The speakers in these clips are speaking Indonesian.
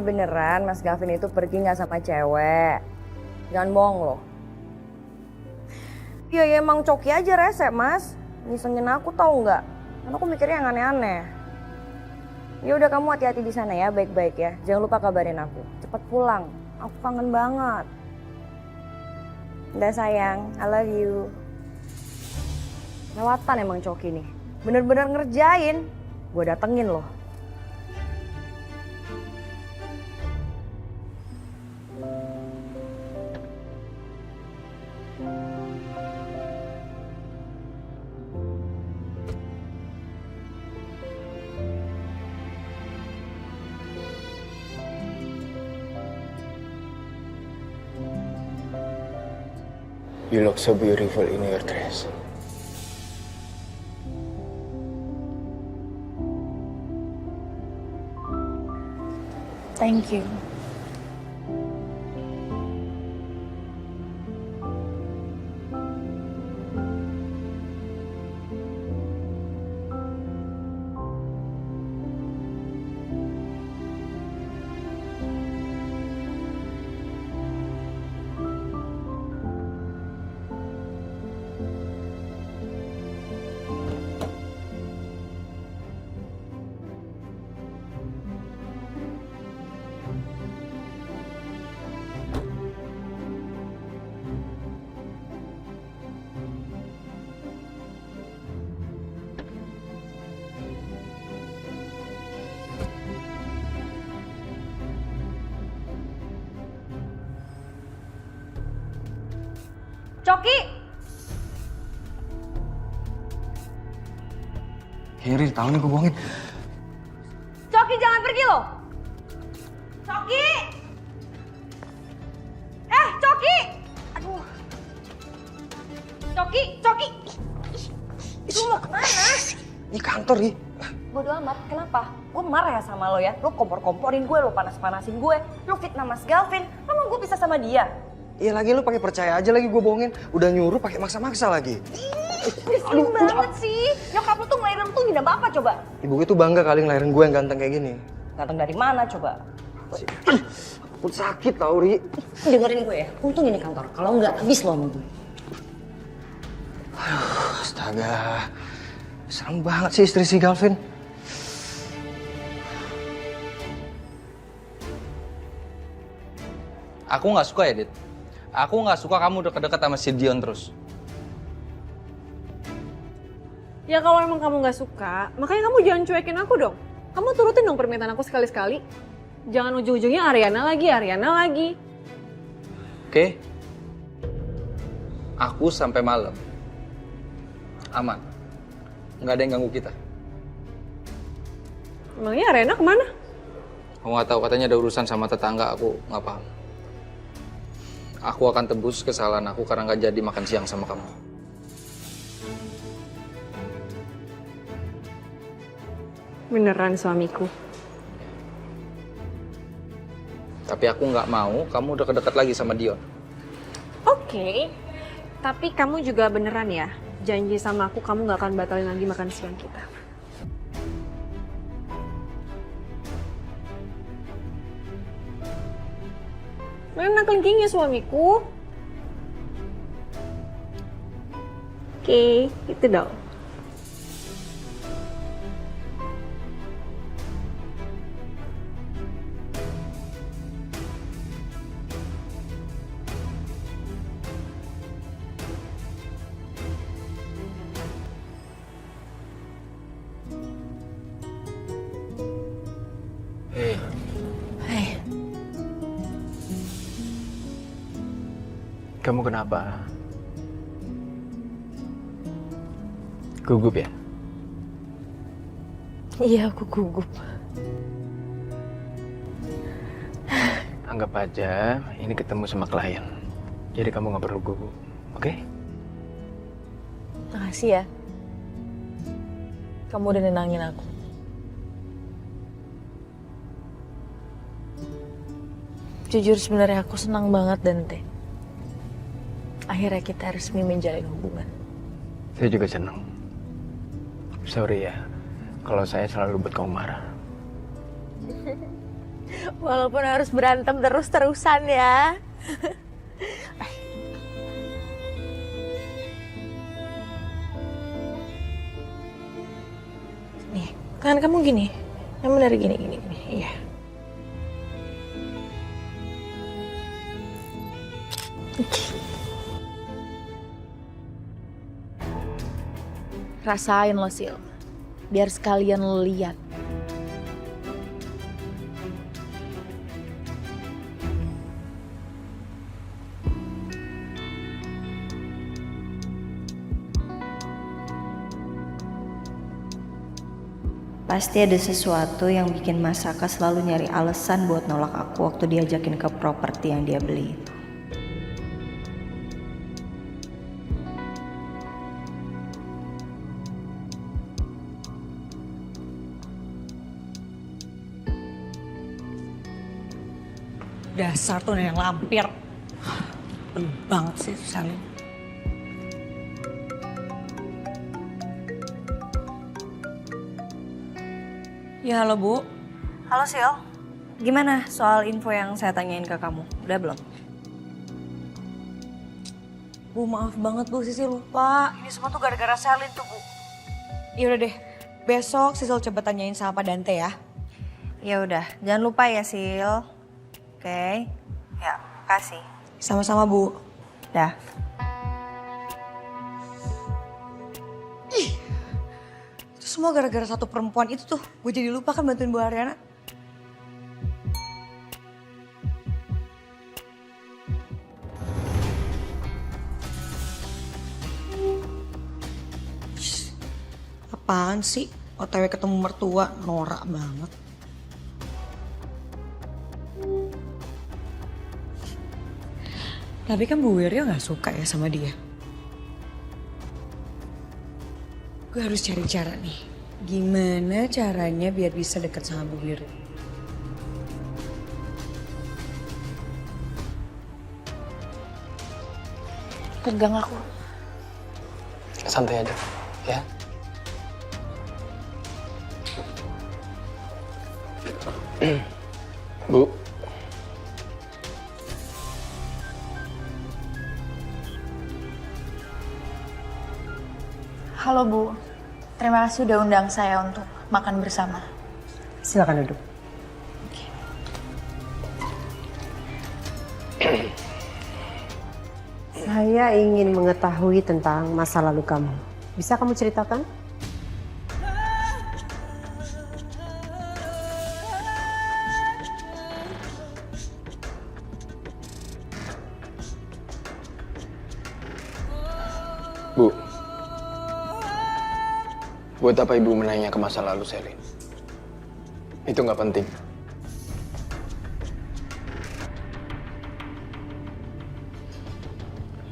beneran Mas Gavin itu pergi nggak sama cewek. Jangan bohong loh. Ya emang Coki aja rese Mas. Ngisengin aku tahu nggak? Karena aku mikirnya yang aneh-aneh. Ya udah kamu hati-hati di sana ya, baik-baik ya. Jangan lupa kabarin aku. Cepet pulang. Aku kangen banget. Udah sayang, I love you. Lewatan emang Coki nih. Bener-bener ngerjain. Gue datengin loh. You look so beautiful in your dress. Thank you. Coki! Heri, tahu nih gue bohongin. Coki jangan pergi loh! Coki! Coki! Aduh. Coki! Lu mau kemana? Ini kantor, Ri. Bodo amat, kenapa? Gue marah ya sama lo ya. Lo kompor-komporin gue, lo panas-panasin gue. Lo fitnah Mas Gavin. Emang gue bisa sama dia? Iya lagi lu pakai percaya aja lagi gue bohongin. Udah nyuruh pakai maksa-maksa lagi. Nyebelin banget sih. Nyokap lo tuh ngelahirin tuh ngidam apa coba? Ibu gue tuh bangga kali ngelahirin gue yang ganteng kayak gini. Ganteng dari mana coba? Aku sakit tau, Ri. Dengerin gue ya, untung ini kantor. Kalau enggak, habis lo sama gue. Astaga. Serem banget sih istri si Gavin. Aku nggak suka ya, Dit. Aku nggak suka kamu deket-deket sama si Dion terus. Ya kalau emang kamu nggak suka, makanya kamu jangan cuekin aku dong. Kamu turutin dong permintaan aku sekali-sekali. Jangan ujung-ujungnya Ariana lagi. Oke? Aku sampai malam. Aman. Nggak ada yang ganggu kita. Emangnya Ariana kemana? Aku nggak tahu, katanya ada urusan sama tetangga, aku nggak paham. Aku akan tebus kesalahan aku karena nggak jadi makan siang sama kamu. Beneran suamiku. Tapi aku nggak mau kamu deket-deket lagi sama Dion. Oke, tapi kamu juga beneran ya? Janji sama aku kamu nggak akan batalin lagi makan siang kita. Mana kelingkingnya suamiku? Oke, itu dong. Hei, Hai, Kamu kenapa? Gugup ya? iya aku gugup. Anggap aja ini ketemu sama klien. Jadi kamu nggak perlu gugup, oke? Makasih ya. Kamu udah nenangin aku. Jujur sebenarnya aku senang banget Dante. Akhirnya kita resmi menjalin hubungan. Saya juga senang. Sorry ya, kalau saya selalu buat kamu marah. Walaupun harus berantem terus-terusan ya. Nih, tangan kamu gini. Yang benar gini. Iya. Rasain lo, Sil. Biar sekalian lo lihat. Pasti ada sesuatu yang bikin Mas Raka selalu nyari alasan buat nolak aku waktu diajakin ke properti yang dia beli itu. Dasar tuh yang lampir. Penuh banget sih Salim. Ya halo Bu. Halo Sil, gimana soal info yang saya tanyain ke kamu? Udah belum? Bu maaf banget Bu, Sisi lupa. Ini semua tuh gara-gara Selin tuh Bu. Ya udah deh, besok Sisil coba tanyain sama Pak Dante ya. Ya udah, jangan lupa ya Sil. Oke. Ya, makasih. Sama-sama Bu. Dah. Itu semua gara-gara satu perempuan itu tuh. Gue jadi lupa kan bantuin Bu Ariana. Apaan sih? OTW ketemu mertua, norak banget. Tapi kan Bu Wiryo gak suka ya sama dia. Gue harus cari cara nih. Gimana caranya biar bisa deket sama Bu Wiryo? Pegang aku. Santai aja, ya. Bu. Halo Bu, terima kasih udah undang saya untuk makan bersama. Silakan duduk. Saya ingin mengetahui tentang masa lalu kamu. Bisa kamu ceritakan? Bu. Buat apa Ibu menanya ke masa lalu Selin? Itu nggak penting.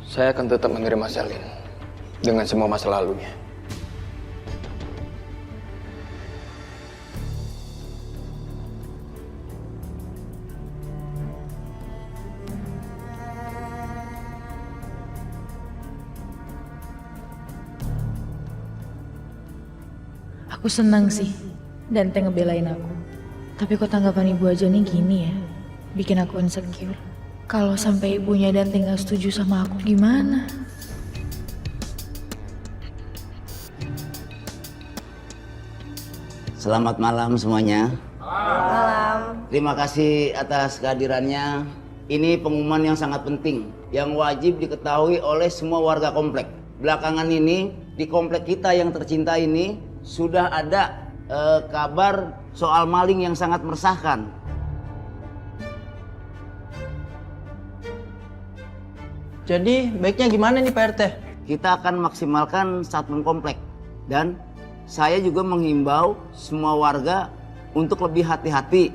Saya akan tetap menerima Selin dengan semua masa lalunya. Aku senang sih, Dante ngebelain aku. Tapi kok tanggapan ibu aja nih gini ya, bikin aku insecure. Kalau sampai ibunya Dante gak setuju sama aku gimana? Selamat malam semuanya. Malam. Terima kasih atas kehadirannya. Ini pengumuman yang sangat penting, yang wajib diketahui oleh semua warga komplek. Belakangan ini, di komplek kita yang tercinta ini, sudah ada kabar soal maling yang sangat meresahkan. Jadi baiknya gimana nih Pak RT? Kita akan maksimalkan satpam komplek. Dan saya juga menghimbau semua warga untuk lebih hati-hati.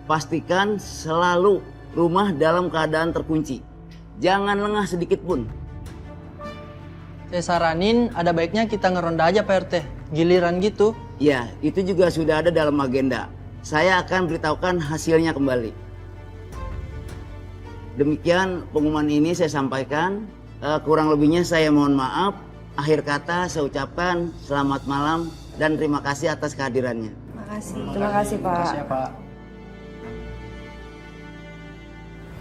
Pastikan selalu rumah dalam keadaan terkunci. Jangan lengah sedikit pun. Saya saranin ada baiknya kita ngeronda aja Pak RT. Giliran gitu. Ya, itu juga sudah ada dalam agenda. Saya akan beritahukan hasilnya kembali. Demikian pengumuman ini saya sampaikan. Kurang lebihnya saya mohon maaf. Akhir kata saya ucapkan selamat malam dan terima kasih atas kehadirannya. Makasih. Terima kasih Pak. Terima kasih ya Pak.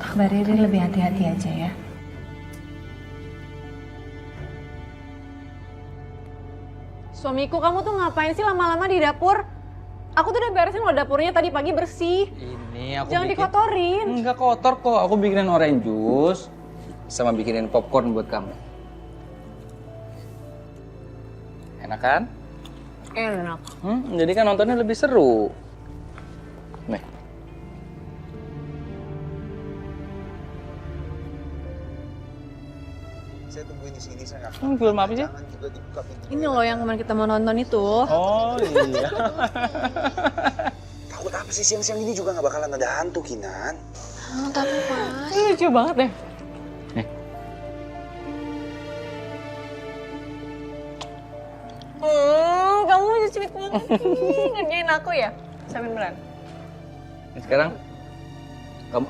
Mbak Riri lebih hati-hati aja ya. Suamiku, kamu tuh ngapain sih lama-lama di dapur? Aku tuh udah beresin loh dapurnya tadi pagi bersih. Ini aku Jangan bikin. dikotorin. Enggak kotor kok, aku bikinin orange juice sama bikinin popcorn buat kamu. Enak kan? Enak. Jadi kan nontonnya lebih seru. Nih. Saya tungguin di sini, saya nggak Film apa sih? jangan juga dibuka pintu. Ini loh yang kemarin kita mau nonton itu. Oh iya. Takut apa sih, siang-siang ini juga nggak bakalan ada hantu, Kinan. Tapi Mas. Lucu banget deh. Nih. Kamu lucu banget. Ngerjain aku ya? Sampai beneran. Nih, sekarang kamu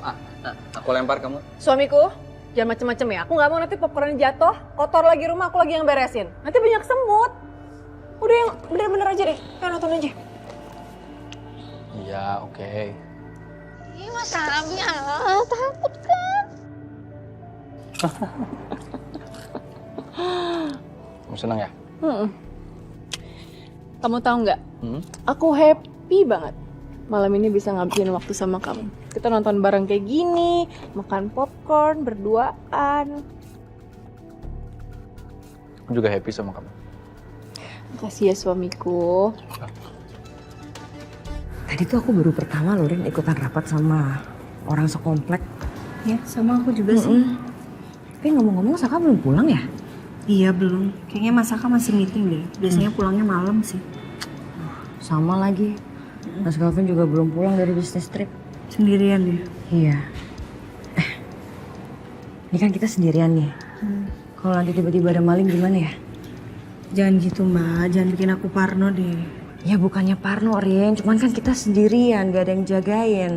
aku lempar kamu. Suamiku, jangan macem-macem ya. Aku nggak mau nanti popcorn jatuh, kotor lagi rumah, aku lagi yang beresin. Nanti banyak semut. Udah yang bener-bener aja deh. Kayak nonton aja. Iya, oke. Ih, Mas Abi, takut kan? Kamu senang ya? Kamu tahu nggak? Aku happy banget malam ini bisa ngabisin waktu sama kamu. Kita nonton bareng kayak gini, makan popcorn, berduaan. Aku juga happy sama kamu. Makasih ya suamiku. Tadi tuh aku baru pertama loh Rin ikutan rapat sama orang sekomplek. Ya, sama aku juga sih. Tapi ngomong-ngomong Saka belum pulang ya? Iya, belum. Kayaknya Mas Saka masih meeting deh. Biasanya pulangnya malam sih. Sama lagi. Mas Gavin juga belum pulang dari bisnis trip. Sendirian ya? Iya. Ini kan kita sendirian nih. Kalau nanti tiba-tiba ada maling gimana ya? Jangan gitu Mbak, jangan bikin aku parno deh. Ya bukannya parno Rin, cuman kan kita sendirian, gak ada yang jagain.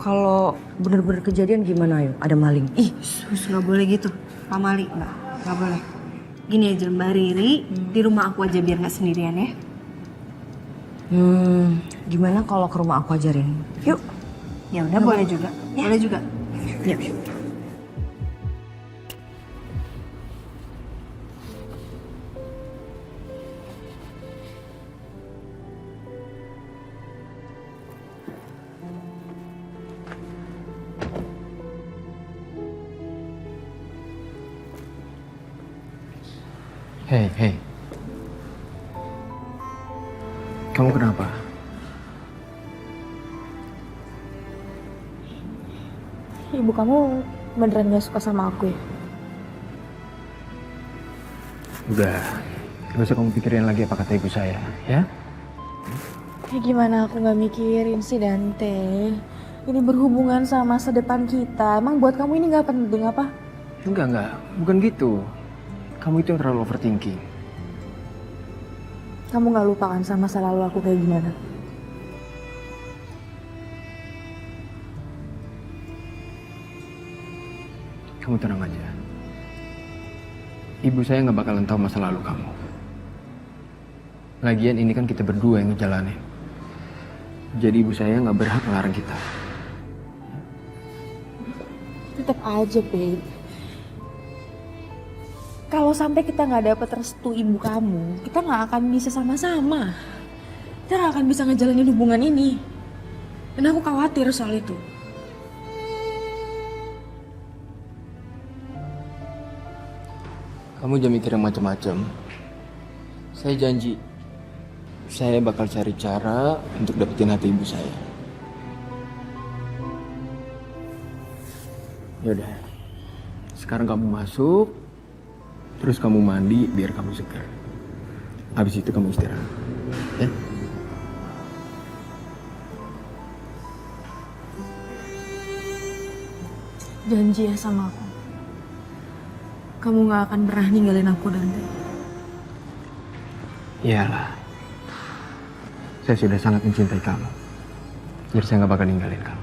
Kalau bener-bener kejadian gimana ayo? Ada maling. Ih, Sus, nggak boleh gitu. Pamali, nggak boleh. Gini aja Mbak Riri, di rumah aku aja biar nggak sendirian ya. gimana kalau ke rumah aku aja Rin? Yuk. Ya udah, boleh juga. Boleh juga. Yuk. Hei. Kamu kenapa? Ibu kamu beneran gak suka sama aku ya? Udah, gak usah kamu pikirin lagi apa kata ibu saya, ya? Ya gimana aku gak mikirin sih Dante? Ini berhubungan sama masa depan kita. Emang buat kamu ini gak penting apa? Enggak, bukan gitu. Kamu itu yang terlalu overthinking. Kamu gak lupakan sama masa lalu aku kayak gimana? Kamu tenang aja. Ibu saya nggak bakalan tahu masa lalu kamu. Lagian ini kan kita berdua yang ngejalanin. Jadi ibu saya nggak berhak melarang kita. Tetap aja, babe. Kalau sampai kita nggak dapet restu ibu kamu, kita nggak akan bisa sama-sama. Kita nggak akan bisa ngejalanin hubungan ini. Dan aku khawatir soal itu. Kamu jangan mikir yang macam-macam. Saya janji, saya bakal cari cara untuk dapetin hati ibu saya. Yaudah, sekarang kamu masuk, terus kamu mandi biar kamu segar. Habis itu kamu istirahat, ya? Janji ya sama aku. Kamu gak akan pernah ninggalin aku, Dante. Iyalah. Saya sudah sangat mencintai kamu. Jadi saya nggak bakal ninggalin kamu.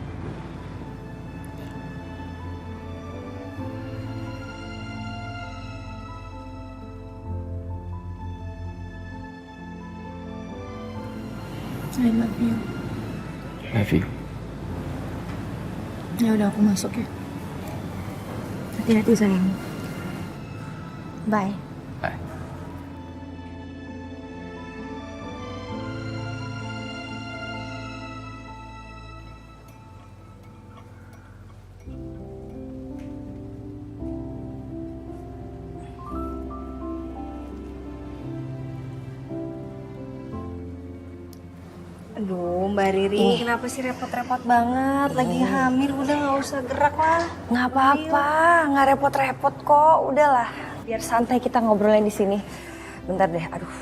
I love you. Love you. Ya udah, aku masuk ya. Hati-hati sayang. Bye. Bye. Aduh Mbak Riri, kenapa sih repot-repot banget? Lagi hamil, udah gak usah gerak lah. Nggak apa-apa, nggak repot-repot kok. Udahlah, biar santai kita ngobrolnya di sini. Bentar deh, aduh,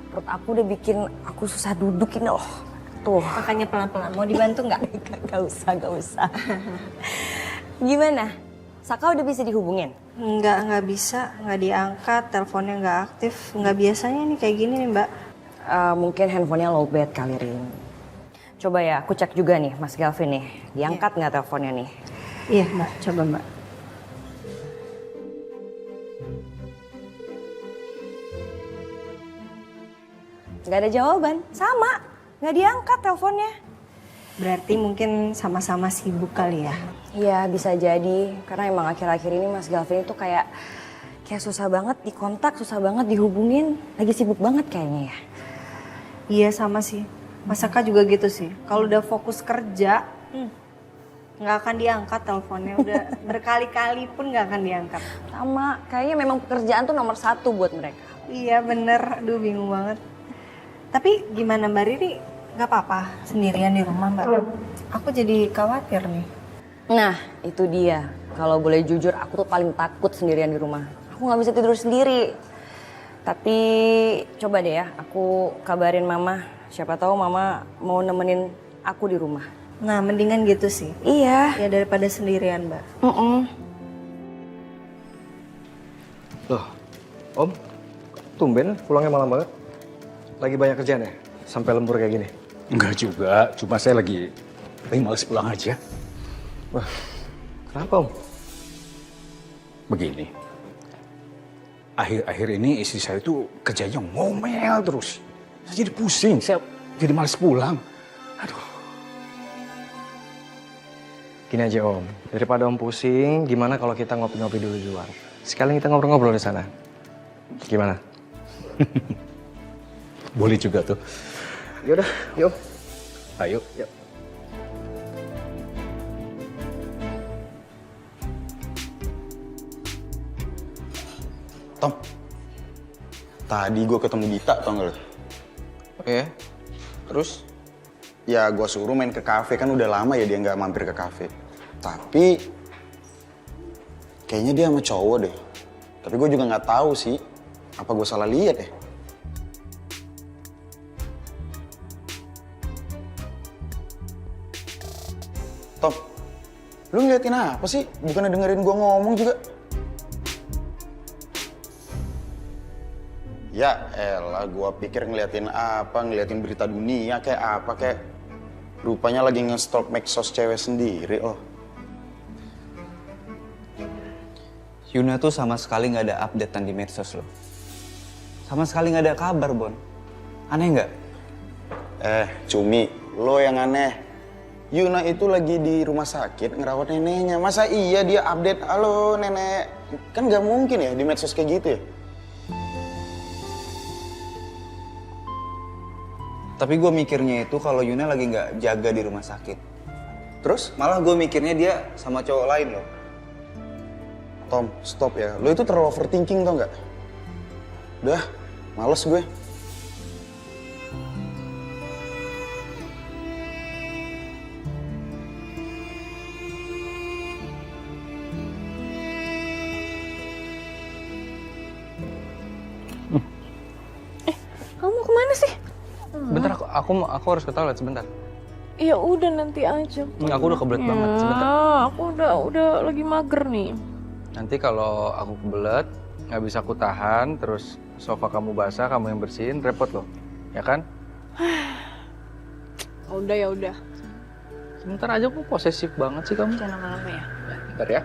perut aku udah bikin aku susah duduk ini loh. Tuh. Makanya pelan-pelan, mau dibantu nggak? Gak usah. Gimana? Saka udah bisa dihubungin? Nggak bisa, nggak diangkat, teleponnya nggak aktif. Nggak biasanya nih kayak gini nih Mbak. Mungkin handphonenya lowbat kali, Rin. Coba ya, aku cek juga nih Mas Galvin nih. Diangkat nggak teleponnya nih? Iya Mbak, coba Mbak. Nggak ada jawaban, sama. Nggak diangkat teleponnya. Berarti mungkin sama-sama sibuk kali ya? Iya, bisa jadi. Karena emang akhir-akhir ini Mas Galvin itu kayak susah banget dikontak, susah banget dihubungin. Lagi sibuk banget kayaknya ya. Iya sama sih. Mas Saka juga gitu sih. Kalau udah fokus kerja, nggak akan diangkat teleponnya. Udah berkali-kali pun nggak akan diangkat. Sama, kayaknya memang pekerjaan tuh nomor 1 buat mereka. Iya bener, aduh bingung banget. Tapi gimana Mbak Riri? Nggak apa-apa sendirian di rumah Mbak? Aku jadi khawatir nih. Nah, itu dia. Kalau boleh jujur, aku tuh paling takut sendirian di rumah. Aku nggak bisa tidur sendiri. Tapi coba deh ya, aku kabarin mama. Siapa tahu mama mau nemenin aku di rumah. Nah, mendingan gitu sih. Iya. Ya daripada sendirian, Mbak. Loh, Om, tumben pulangnya malam banget. Lagi banyak kerjaan ya? Sampai lembur kayak gini? Enggak juga, cuma saya lagi males pulang aja. Wah, kenapa Om? Begini, akhir-akhir ini istri saya tuh kerjanya ngomel terus. Saya jadi pusing, saya jadi males pulang. Aduh. Gini aja Om, daripada Om pusing, gimana kalau kita ngopi-ngopi dulu di luar? Sekalian kita ngobrol-ngobrol di sana. Gimana? Boleh juga tuh. Yaudah, yuk. Ayo. Yuk. Tom, tadi gue ketemu Dita, tau gak lo? Oke, terus? Ya gue suruh main ke kafe, kan udah lama ya dia nggak mampir ke kafe. Tapi kayaknya dia sama cowok deh. Tapi gue juga nggak tahu sih, apa gue salah lihat ya? Tom, lu ngeliatin apa sih? Bukannya dengerin gue ngomong juga? Ya elah, gue pikir ngeliatin apa, ngeliatin berita dunia kayak apa, kayak rupanya lagi nge-stalk medsos cewek sendiri loh. Yuna tuh sama sekali nggak ada updatean di medsos loh. Sama sekali nggak ada kabar, Bon. Aneh nggak? Cumi, lo yang aneh. Yuna itu lagi di rumah sakit ngerawat neneknya. Masa iya dia update, halo nenek? Kan nggak mungkin ya di medsos kayak gitu ya. Tapi gue mikirnya itu kalau Yuna lagi nggak jaga di rumah sakit. Terus? Malah gue mikirnya dia sama cowok lain loh. Tom, stop ya. Lo itu terlalu overthinking tau nggak? Udah, males gue. Kamu mau kemana sih? Bentar, aku harus ke toilet sebentar. Ya udah nanti aja. Aku udah kebelet banget sebentar. Aku udah lagi mager nih. Nanti kalau aku kebelet, nggak bisa aku tahan, terus sofa kamu basah, kamu yang bersihin, repot loh, ya kan? Udah ya udah. Sebentar aja kok posesif banget sih kamu. Jangan lama-lama ya. Bentar ya.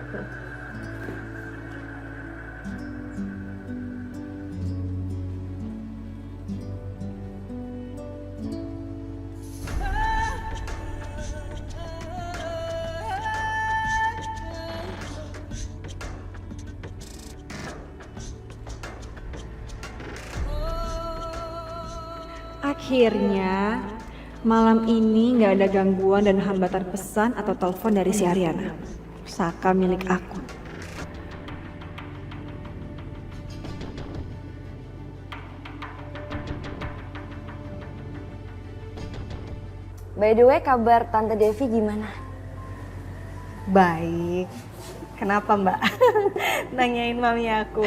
Akhirnya malam ini nggak ada gangguan dan hambatan pesan atau telepon dari si Ariana. Saka milik aku. By the way, kabar Tante Devi gimana? Baik. Kenapa Mbak? Nanyain mami aku.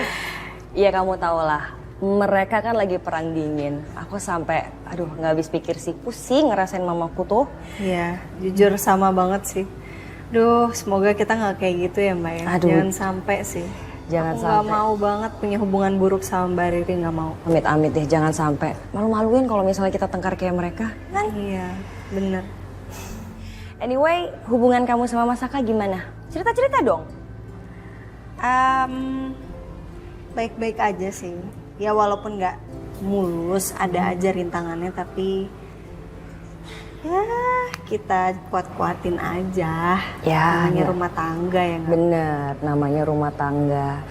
Iya kamu tau lah, mereka kan lagi perang dingin. Aku sampai, nggak habis pikir sih, pusing ngerasain mamaku tuh. Iya, jujur sama banget sih. Duh, semoga kita nggak kayak gitu ya Mbak ya. Jangan sampai sih. Jangan aku sampai. nggak mau banget punya hubungan buruk sama Mbak Riri, nggak mau. Amit-amit deh, jangan sampai. Malu-maluin kalau misalnya kita tengkar kayak mereka. Kan? Iya, bener. Anyway, hubungan kamu sama Mas Saka gimana? Cerita-cerita dong. Baik-baik aja sih. Ya walaupun nggak mulus, ada aja rintangannya, tapi ya kita kuat-kuatin aja. Ya, namanya rumah tangga ya nggak? Bener, namanya rumah tangga.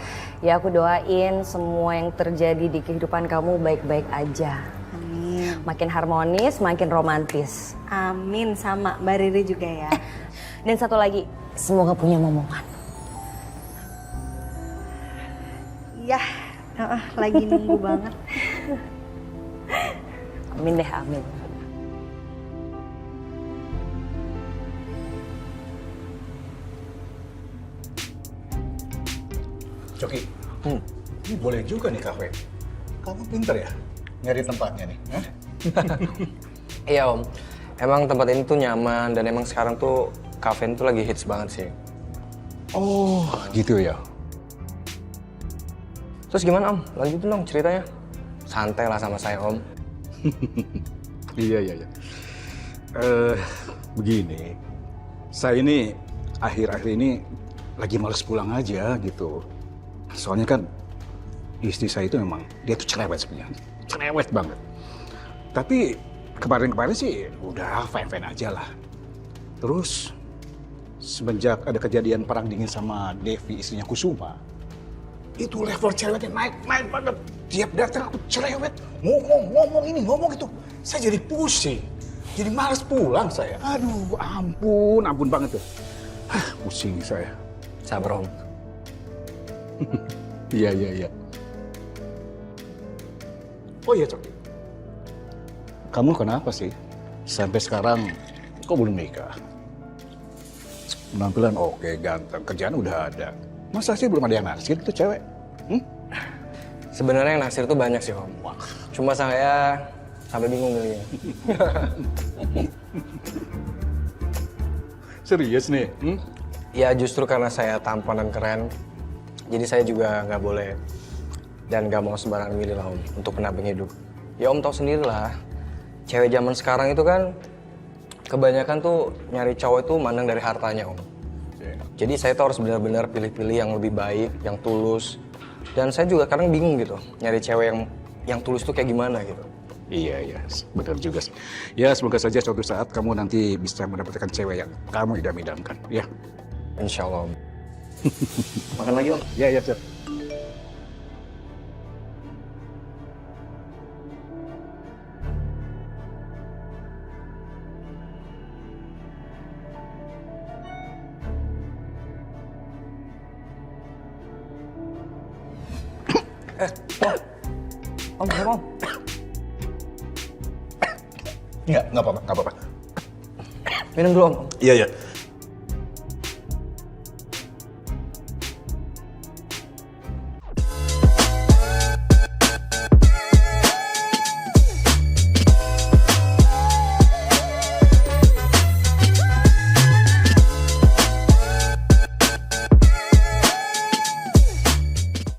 Ya aku doain semua yang terjadi di kehidupan kamu baik-baik aja. Amin. Makin harmonis, makin romantis. Amin, sama Mbak Riri juga ya. Dan satu lagi, semoga punya momongan. Ya, lagi nunggu banget. Amin deh, amin. Coki, ini boleh juga nih kafe. Kamu pinter ya nyari tempatnya nih. Hah? Iya Om, emang tempat ini tuh nyaman dan emang sekarang tuh kafe itu lagi hits banget sih. Oh, gitu ya. Terus gimana Om? Lanjutin dong ceritanya. Santai lah sama saya Om. Iya. Begini, saya ini akhir-akhir ini lagi males pulang aja gitu. Soalnya kan istri saya itu memang, dia tuh cerewet sebenarnya. Cerewet banget. Tapi kemarin-kemarin sih udah fine-fine aja lah. Terus semenjak ada kejadian perang dingin sama Devi, istrinya Kusuma, itu level cerewetnya naik banget. Tiap datang aku cerewet, ngomong itu. Saya jadi pusing, jadi males pulang saya. Aduh, ampun banget tuh. Pusing saya. Sabar Om. Iya. Oh iya Coki, kamu kenapa sih sampai sekarang kok belum nikah? Penampilan oke, ganteng, kerjaan udah ada. Masa sih belum ada yang naksir tuh cewek? Sebenarnya yang naksir tuh banyak sih Om. Cuma saya sampai bingung milihnya. Serius nih? Ya justru karena saya tampan dan keren, jadi saya juga nggak boleh dan nggak mau sembarangan milih lah Om untuk pendamping hidup. Ya Om tahu sendiri lah, cewek zaman sekarang itu kan kebanyakan tuh nyari cowok itu mandang dari hartanya Om. Jadi saya tuh harus benar-benar pilih-pilih yang lebih baik, yang tulus. Dan saya juga kadang bingung gitu, nyari cewek yang tulus tuh kayak gimana gitu. Iya, benar juga sih. Ya semoga saja suatu saat kamu nanti bisa mendapatkan cewek yang kamu idam-idamkan, ya. Insya Allah Om. Makan lagi Om? Iya, siap. Om, Om. Nggak apa-apa. Minum dulu Om. Iya.